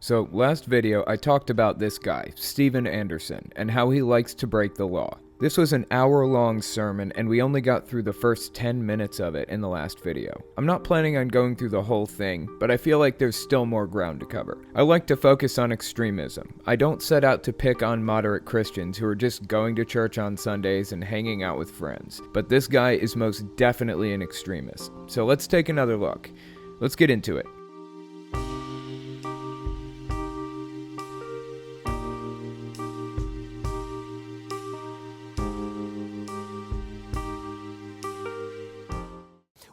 So, last video I talked about this guy, Steven Anderson, and how he likes to break the law. This was an hour-long sermon, and we only got through the first 10 minutes of it in the last video. I'm not planning on going through the whole thing, but I feel like there's still more ground to cover. I like to focus on extremism. I don't set out to pick on moderate Christians who are just going to church on Sundays and hanging out with friends, but this guy is most definitely an extremist. So let's take another look. Let's get into it.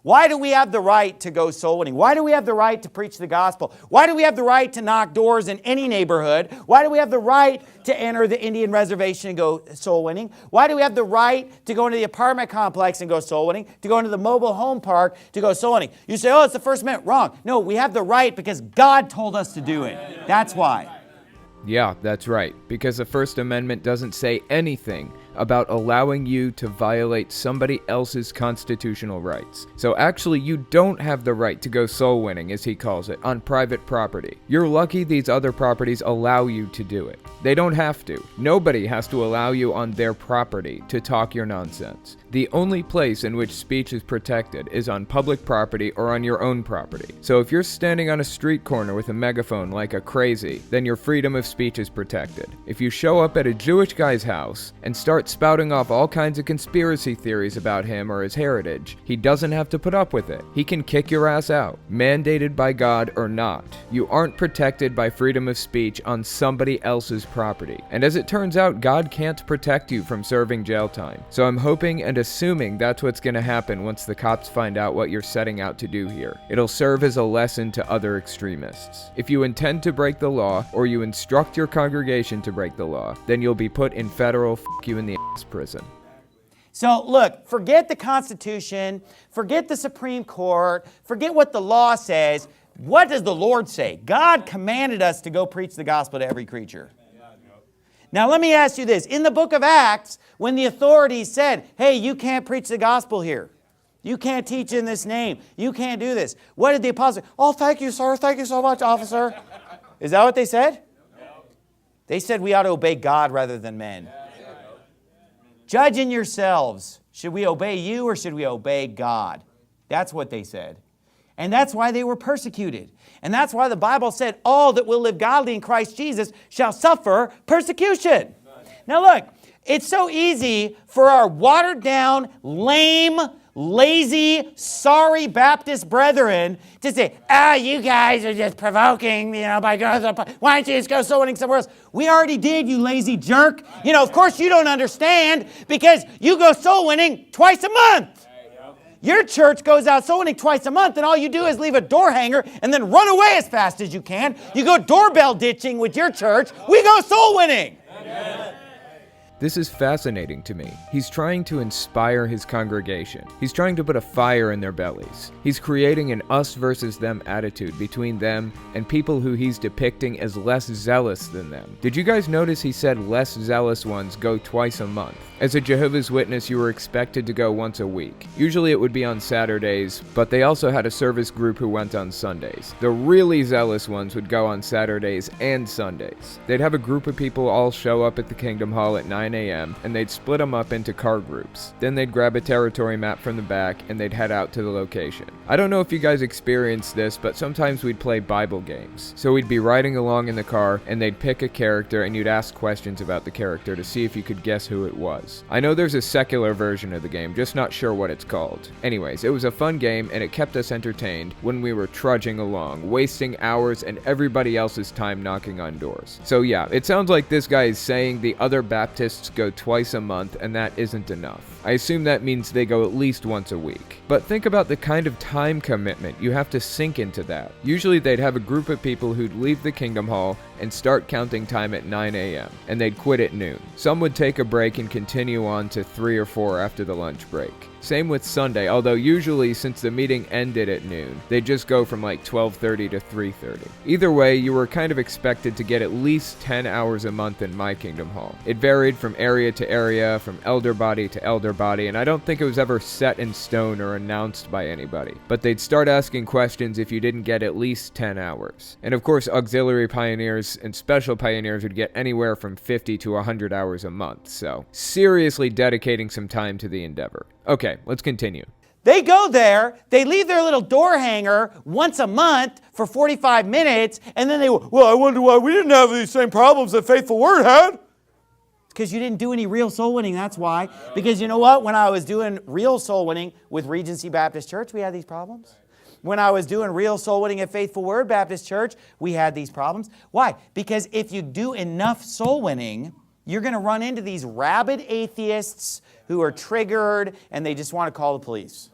Why do we have the right to go soul winning? Why do we have the right to preach the gospel? Why do we have the right to knock doors in any neighborhood? Why do we have the right to enter the Indian reservation and go soul winning? Why do we have the right to go into the apartment complex and go soul winning? To go into the mobile home park to go soul winning? You say, oh, it's the First Amendment. Wrong. No, we have the right because God told us to do it. That's why. Yeah, that's right, because the First Amendment doesn't say anything about allowing you to violate somebody else's constitutional rights. So actually, you don't have the right to go soul winning, as he calls it, on private property. You're lucky these other properties allow you to do it. They don't have to. Nobody has to allow you on their property to talk your nonsense. The only place in which speech is protected is on public property or on your own property. So if you're standing on a street corner with a megaphone like a crazy, then your freedom of speech is protected. If you show up at a Jewish guy's house and start spouting off all kinds of conspiracy theories about him or his heritage, he doesn't have to put up with it. He can kick your ass out, mandated by God or not. You aren't protected by freedom of speech on somebody else's property. And as it turns out, God can't protect you from serving jail time. So I'm hoping and assuming that's what's going to happen once the cops find out what you're setting out to do here. It'll serve as a lesson to other extremists. If you intend to break the law, or you instruct your congregation to break the law, then you'll be put in federal you in the prison. So look, forget the Constitution, forget the Supreme Court, forget what the law says. What does the Lord say? God commanded us to go preach the gospel to every creature. Now let me ask you this. In the book of Acts, when the authorities said, hey, you can't preach the gospel here. You can't teach in this name. You can't do this. What did the apostles say? Oh, thank you, sir. Thank you so much, officer. Is that what they said? They said we ought to obey God rather than men. Judge in yourselves. Should we obey you or should we obey God? That's what they said. And that's why they were persecuted. And that's why the Bible said, all that will live godly in Christ Jesus shall suffer persecution. Now look, it's so easy for our watered down, lame, lazy, sorry Baptist brethren to say, you guys are just provoking, by God. Why don't you just go soul winning somewhere else? We already did, you lazy jerk. Of course you don't understand because you go soul winning twice a month. Your church goes out soul winning twice a month, and all you do is leave a door hanger and then run away as fast as you can. You go doorbell ditching with your church. We go soul winning. Amen. This is fascinating to me. He's trying to inspire his congregation. He's trying to put a fire in their bellies. He's creating an us versus them attitude between them and people who he's depicting as less zealous than them. Did you guys notice he said less zealous ones go twice a month? As a Jehovah's Witness, you were expected to go once a week. Usually it would be on Saturdays, but they also had a service group who went on Sundays. The really zealous ones would go on Saturdays and Sundays. They'd have a group of people all show up at the Kingdom Hall at 9 a.m., and they'd split them up into car groups. Then they'd grab a territory map from the back, and they'd head out to the location. I don't know if you guys experienced this, but sometimes we'd play Bible games. So we'd be riding along in the car, and they'd pick a character, and you'd ask questions about the character to see if you could guess who it was. I know there's a secular version of the game, just not sure what it's called. Anyways, it was a fun game, and it kept us entertained when we were trudging along, wasting hours and everybody else's time knocking on doors. So yeah, it sounds like this guy is saying the other Baptists go twice a month, and that isn't enough. I assume that means they go at least once a week. But think about the kind of time commitment you have to sink into that. Usually they'd have a group of people who'd leave the Kingdom Hall and start counting time at 9 a.m., and they'd quit at noon. Some would take a break and continue on to 3 or 4 after the lunch break. Same with Sunday, although usually since the meeting ended at noon, they just go from like 12:30 to 3:30. Either way, you were kind of expected to get at least 10 hours a month in my Kingdom Hall. It varied from area to area, from elder body to elder body, and I don't think it was ever set in stone or announced by anybody. But they'd start asking questions if you didn't get at least 10 hours. And of course, auxiliary pioneers and special pioneers would get anywhere from 50 to 100 hours a month, so seriously dedicating some time to the endeavor. Okay, let's continue. They go there, they leave their little door hanger once a month for 45 minutes, and then I wonder why we didn't have these same problems that Faithful Word had. Because you didn't do any real soul winning, that's why. Because you know what? When I was doing real soul winning with Regency Baptist Church, we had these problems. When I was doing real soul winning at Faithful Word Baptist Church, we had these problems. Why? Because if you do enough soul winning, you're going to run into these rabid atheists who are triggered and they just want to call the police.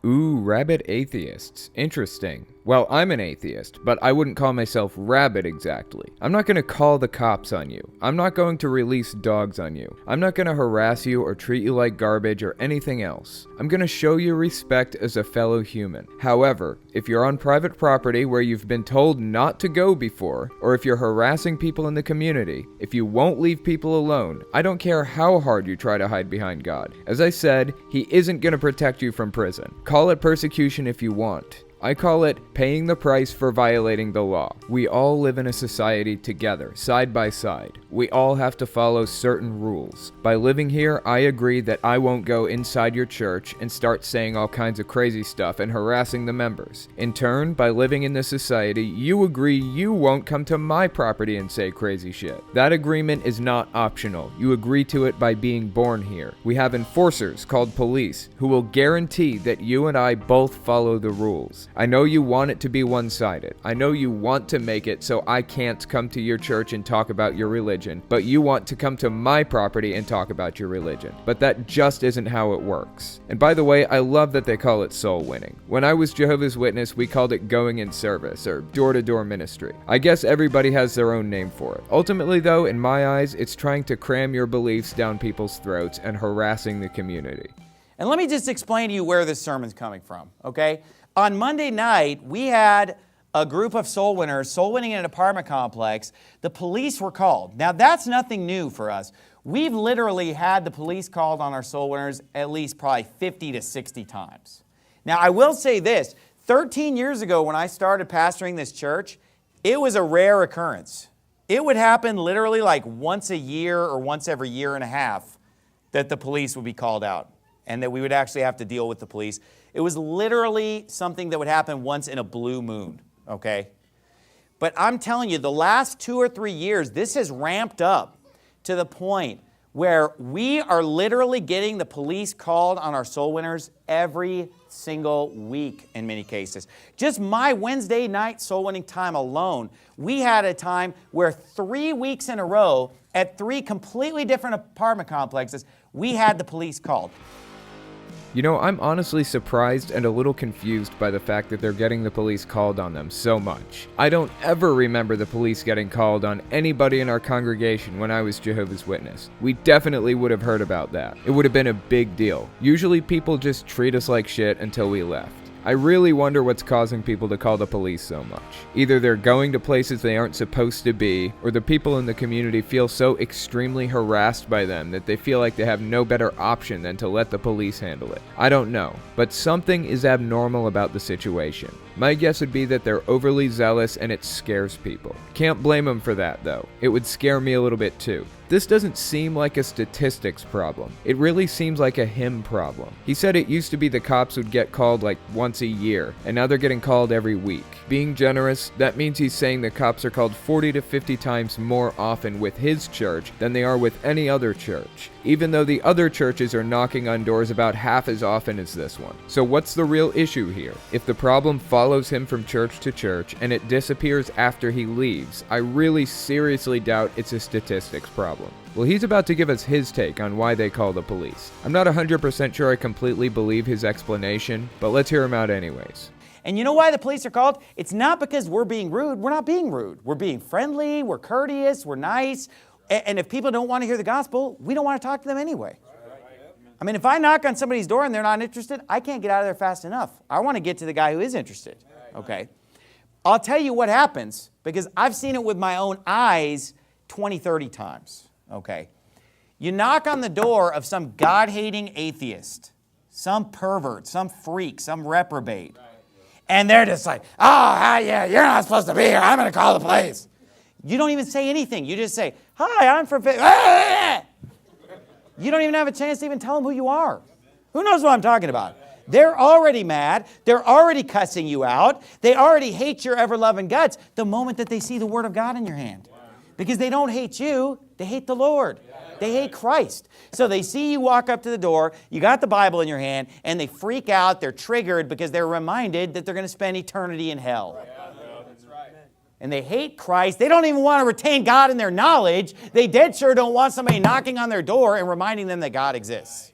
Ooh, rabid atheists. Interesting. Well, I'm an atheist, but I wouldn't call myself rabid exactly. I'm not going to call the cops on you. I'm not going to release dogs on you. I'm not going to harass you or treat you like garbage or anything else. I'm going to show you respect as a fellow human. However, if you're on private property where you've been told not to go before, or if you're harassing people in the community, if you won't leave people alone, I don't care how hard you try to hide behind God. As I said, He isn't going to protect you from prison. Call it persecution if you want. I call it paying the price for violating the law. We all live in a society together, side by side. We all have to follow certain rules. By living here, I agree that I won't go inside your church and start saying all kinds of crazy stuff and harassing the members. In turn, by living in this society, you agree you won't come to my property and say crazy shit. That agreement is not optional. You agree to it by being born here. We have enforcers called police who will guarantee that you and I both follow the rules. I know you want it to be one-sided. I know you want to make it so I can't come to your church and talk about your religion, but you want to come to my property and talk about your religion. But that just isn't how it works. And by the way, I love that they call it soul winning. When I was Jehovah's Witness, we called it going in service or door-to-door ministry. I guess everybody has their own name for it. Ultimately though, in my eyes, it's trying to cram your beliefs down people's throats and harassing the community. And let me just explain to you where this sermon's coming from, okay? On Monday night, we had a group of soul winners, soul winning in an apartment complex. The police were called. Now, that's nothing new for us. We've literally had the police called on our soul winners at least probably 50 to 60 times. Now, I will say this. 13 years ago, when I started pastoring this church, it was a rare occurrence. It would happen literally like once a year or once every year and a half that the police would be called out and that we would actually have to deal with the police. It was literally something that would happen once in a blue moon, okay? But I'm telling you, the last 2 or 3 years, this has ramped up to the point where we are literally getting the police called on our soul winners every single week in many cases. Just my Wednesday night soul winning time alone, we had a time where 3 weeks in a row at 3 completely different apartment complexes, we had the police called. You know, I'm honestly surprised and a little confused by the fact that they're getting the police called on them so much. I don't ever remember the police getting called on anybody in our congregation when I was Jehovah's Witness. We definitely would have heard about that. It would have been a big deal. Usually people just treat us like shit until we left. I really wonder what's causing people to call the police so much. Either they're going to places they aren't supposed to be, or the people in the community feel so extremely harassed by them that they feel like they have no better option than to let the police handle it. I don't know, but something is abnormal about the situation. My guess would be that they're overly zealous and it scares people. Can't blame them for that though. It would scare me a little bit too. This doesn't seem like a statistics problem. It really seems like a him problem. He said it used to be the cops would get called like once a year, and now they're getting called every week. Being generous, that means he's saying the cops are called 40 to 50 times more often with his church than they are with any other church, even though the other churches are knocking on doors about half as often as this one. So what's the real issue here? If the problem follows him from church to church and it disappears after he leaves, I really seriously doubt it's a statistics problem. Well, he's about to give us his take on why they call the police. I'm not 100% sure I completely believe his explanation, but let's hear him out anyways. And you know why the police are called? It's not because we're being rude. We're not being rude. We're being friendly, we're courteous, we're nice. And if people don't want to hear the gospel, we don't want to talk to them anyway. I mean, if I knock on somebody's door and they're not interested, I can't get out of there fast enough. I want to get to the guy who is interested. Okay? I'll tell you what happens, because I've seen it with my own eyes 20, 30 times. Okay? You knock on the door of some God-hating atheist, some pervert, some freak, some reprobate, and they're just like, oh, yeah, you're not supposed to be here. I'm going to call the police. You don't even say anything. You just say, hi, I'm from... You don't even have a chance to even tell them who you are. Who knows what I'm talking about? They're already mad. They're already cussing you out. They already hate your ever-loving guts the moment that they see the Word of God in your hand. Because they don't hate you. They hate the Lord. They hate Christ. So they see you walk up to the door, you got the Bible in your hand, and they freak out. They're triggered because they're reminded that they're going to spend eternity in hell. And they hate Christ. They don't even want to retain God in their knowledge. They dead sure don't want somebody knocking on their door and reminding them that God exists.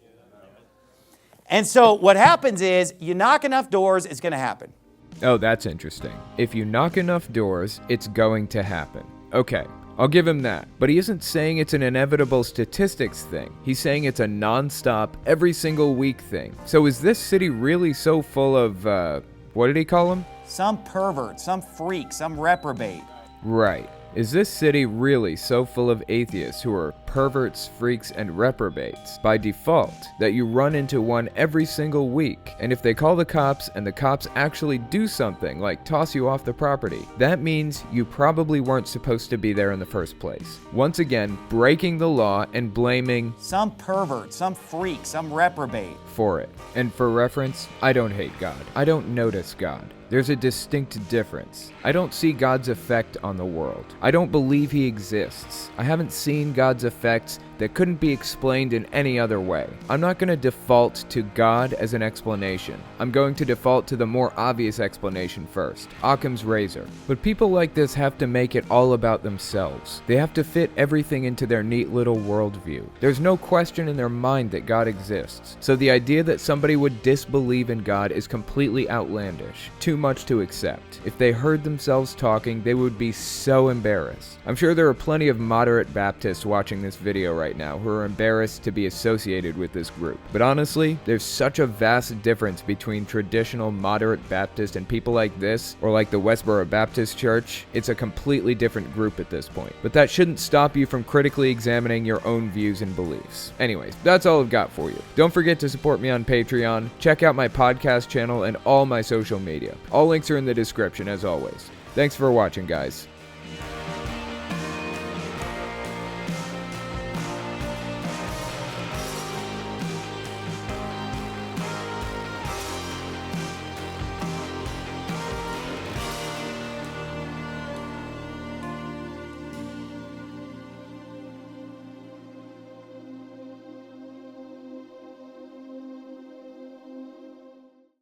And so what happens is, you knock enough doors, it's going to happen. Oh, that's interesting. If you knock enough doors, it's going to happen. Okay, I'll give him that. But he isn't saying it's an inevitable statistics thing. He's saying it's a non-stop, every single week thing. So is this city really so full of, what did he call them? Some pervert, some freak, some reprobate. Right. Is this city really so full of atheists who are perverts, freaks, and reprobates by default that you run into one every single week? And if they call the cops and the cops actually do something like toss you off the property, that means you probably weren't supposed to be there in the first place. Once again, breaking the law and blaming some pervert, some freak, some reprobate for it. And for reference, I don't hate God. I don't notice God. There's a distinct difference. I don't see God's effect on the world. I don't believe he exists. I haven't seen God's effects that couldn't be explained in any other way. I'm not going to default to God as an explanation. I'm going to default to the more obvious explanation first, Occam's razor. But people like this have to make it all about themselves. They have to fit everything into their neat little worldview. There's no question in their mind that God exists. So the idea that somebody would disbelieve in God is completely outlandish. Too much to accept. If they heard themselves talking, they would be so embarrassed. I'm sure there are plenty of moderate Baptists watching this video right now who are embarrassed to be associated with this group. But honestly, there's such a vast difference between traditional moderate Baptist and people like this, or like the Westboro Baptist Church. It's a completely different group at this point. But that shouldn't stop you from critically examining your own views and beliefs. Anyways, that's all I've got for you. Don't forget to support me on Patreon, check out my podcast channel, and all my social media. All links are in the description, as always. Thanks for watching, guys.